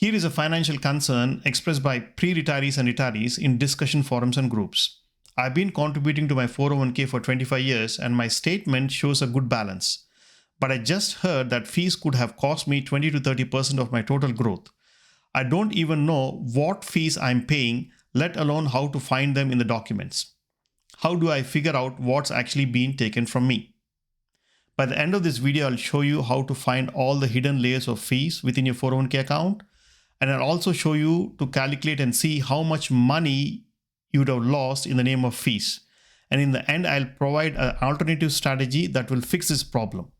Here is a financial concern expressed by pre-retirees and retirees in discussion forums and groups. I've been contributing to my 401k for 25 years and my statement shows a good balance. But I just heard that fees could have cost me 20 to 30% of my total growth. I don't even know what fees I'm paying, let alone how to find them in the documents. How do I figure out what's actually being taken from me? By the end of this video, I'll show you how to find all the hidden layers of fees within your 401k account. And I'll also show you to calculate and see how much money you would have lost in the name of fees. And in the end, I'll provide an alternative strategy that will fix this problem.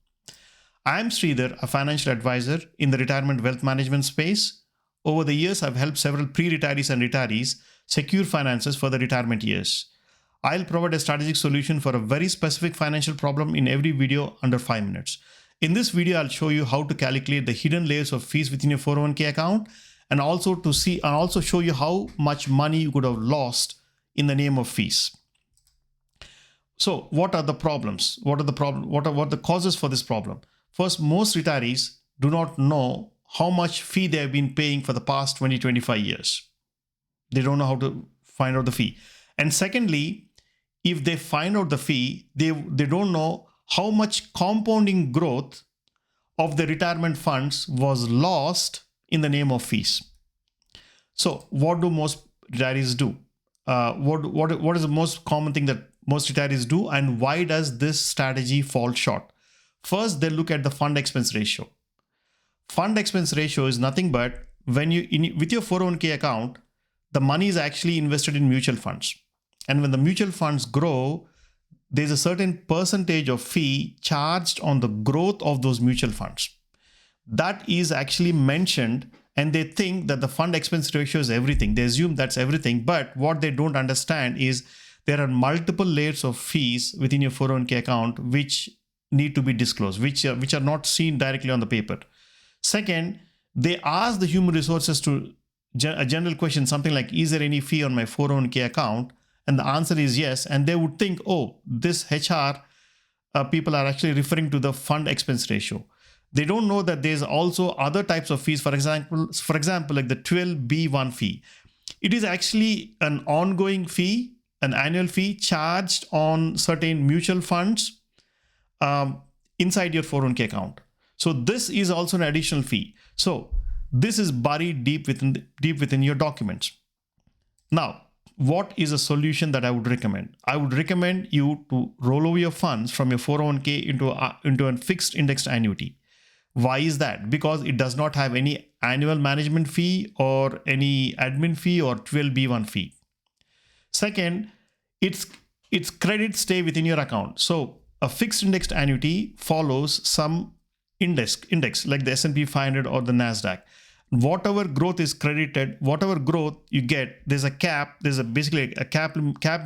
I'm Sridhar, a financial advisor in the retirement wealth management space. Over the years, I've helped several pre-retirees and retirees secure finances for their retirement years. I'll provide a strategic solution for a very specific financial problem in every video under 5 minutes. In this video, I'll show you how to calculate the hidden layers of fees within your 401k account and also show you how much money you could have lost in the name of fees. So what are the problems? What are the causes for this problem? First, most retirees do not know how much fee they have been paying for the past 25 years. They don't know how to find out the fee. And secondly, if they find out the fee, they don't know how much compounding growth of the retirement funds was lost in the name of fees. So what do most retirees do? What is the most common thing that most retirees do, and why does this strategy fall short? First, they look at the fund expense ratio. Fund expense ratio is nothing but when with your 401k account, the money is actually invested in mutual funds. And when the mutual funds grow, there's a certain percentage of fee charged on the growth of those mutual funds. That is actually mentioned, and they think that the fund expense ratio is everything. They assume that's everything, but what they don't understand is there are multiple layers of fees within your 401k account which need to be disclosed, which are not seen directly on the paper. Second, they ask the human resources to a general question, something like, is there any fee on my 401k account? And the answer is yes. And they would think, oh, this HR people are actually referring to the fund expense ratio. They don't know that there's also other types of fees. For example, like the 12B1 fee. It is actually an ongoing fee, an annual fee charged on certain mutual funds inside your 401k account. So this is also an additional fee. So this is buried deep within your documents. Now, what is a solution that I would recommend? I would recommend you to roll over your funds from your 401k into a fixed indexed annuity. Why is that? Because it does not have any annual management fee or any admin fee or 12B1 fee. Second, its credits stay within your account. So a fixed indexed annuity follows some index like the S&P 500 or the NASDAQ. Whatever growth is credited, whatever growth you get, there's a cap. There's basically a cap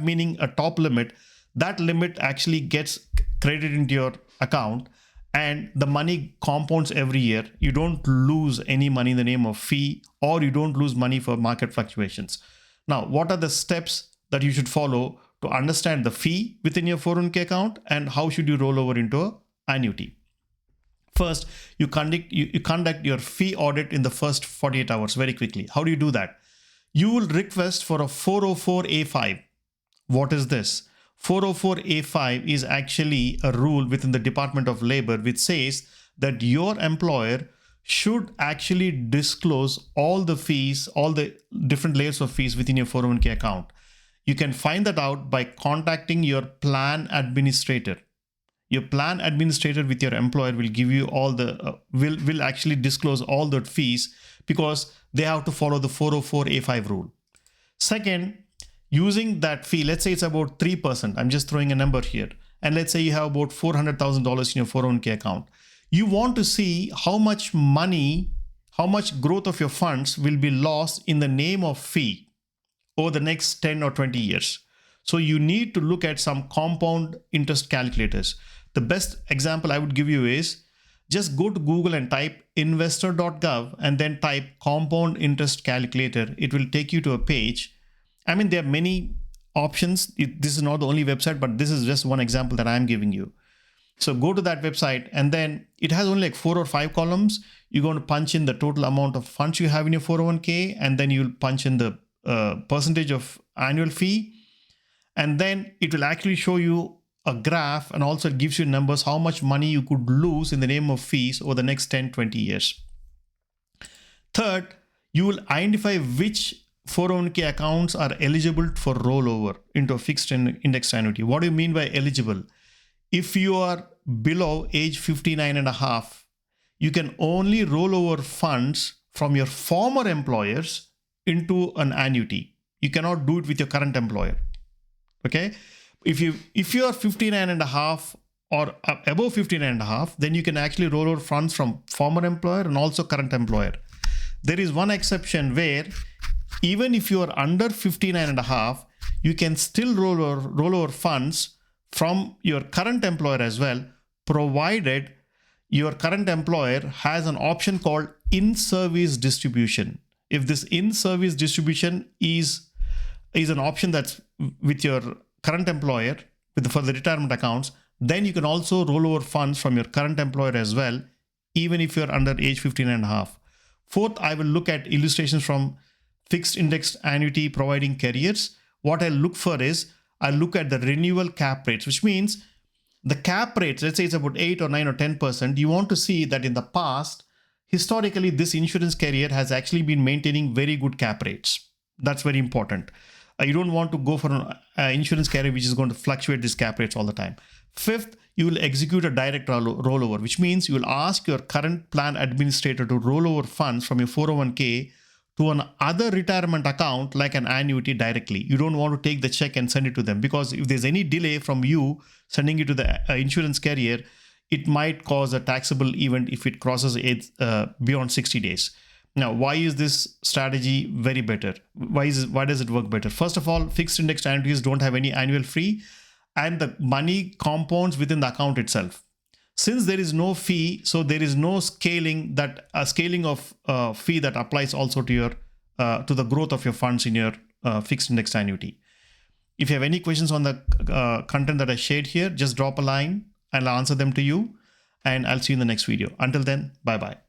meaning a top limit. That limit actually gets credited into your account, and the money compounds every year. You don't lose any money in the name of fee, or you don't lose money for market fluctuations. Now, what are the steps that you should follow to understand the fee within your 401k account, and how should you roll over into an annuity? First, you conduct your fee audit in the first 48 hours very quickly. How do you do that? You will request for a 404A5. What is this? 404A5 is actually a rule within the Department of Labor which says that your employer should actually disclose all the fees, all the different layers of fees within your 401k account. You can find that out by contacting your plan administrator. Your plan administrator with your employer will give you all the will actually disclose all the fees, because they have to follow the 404A5 rule. Second, using that fee, let's say it's about 3%. I'm just throwing a number here. And let's say you have about $400,000 in your 401k account. You want to see how much money, how much growth of your funds will be lost in the name of fee over the next 10 or 20 years. So you need to look at some compound interest calculators. The best example I would give you is just go to Google and type investor.gov and then type compound interest calculator. It will take you to a page. I mean, there are many options. This is not the only website, but this is just one example that I'm giving you. So go to that website, and then it has only like 4 or 5 columns. You're going to punch in the total amount of funds you have in your 401k, and then you'll punch in the percentage of annual fee. And then it will actually show you a graph, and also it gives you numbers how much money you could lose in the name of fees over the next 10-20 years. Third, you will identify which 401k accounts are eligible for rollover into a fixed indexed annuity. What do you mean by eligible? If you are below age 59 and a half, you can only roll over funds from your former employers into an annuity. You cannot do it with your current employer. Okay. If you are 59 and a half or above 59 and a half, then you can actually roll over funds from former employer and also current employer. There is one exception where even if you are under 59 and a half, you can still roll over funds from your current employer as well, provided your current employer has an option called in-service distribution. If this in-service distribution is an option that's with your current employer for the retirement accounts, then you can also roll over funds from your current employer as well, even if you're under age 15 and a half. Fourth, I will look at illustrations from fixed indexed annuity providing carriers. What I look for is I look at the renewal cap rates, which means the cap rates, let's say it's about 8 or 9 or 10%. You want to see that in the past, historically, this insurance carrier has actually been maintaining very good cap rates. That's very important. You don't want to go for an insurance carrier which is going to fluctuate these cap rates all the time. Fifth, you will execute a direct rollover, which means you will ask your current plan administrator to roll over funds from your 401k to an other retirement account like an annuity directly. You don't want to take the check and send it to them, because if there's any delay from you sending it to the insurance carrier, it might cause a taxable event if it crosses beyond 60 days. Now, why is this strategy very better? Why does it work better? First of all, fixed indexed annuities don't have any annual fee, and the money compounds within the account itself. Since there is no fee, so there is no scaling of fee that applies also to your to the growth of your funds in your fixed indexed annuity. If you have any questions on the content that I shared here, just drop a line and I'll answer them to you, and I'll see you in the next video. Until then, bye bye.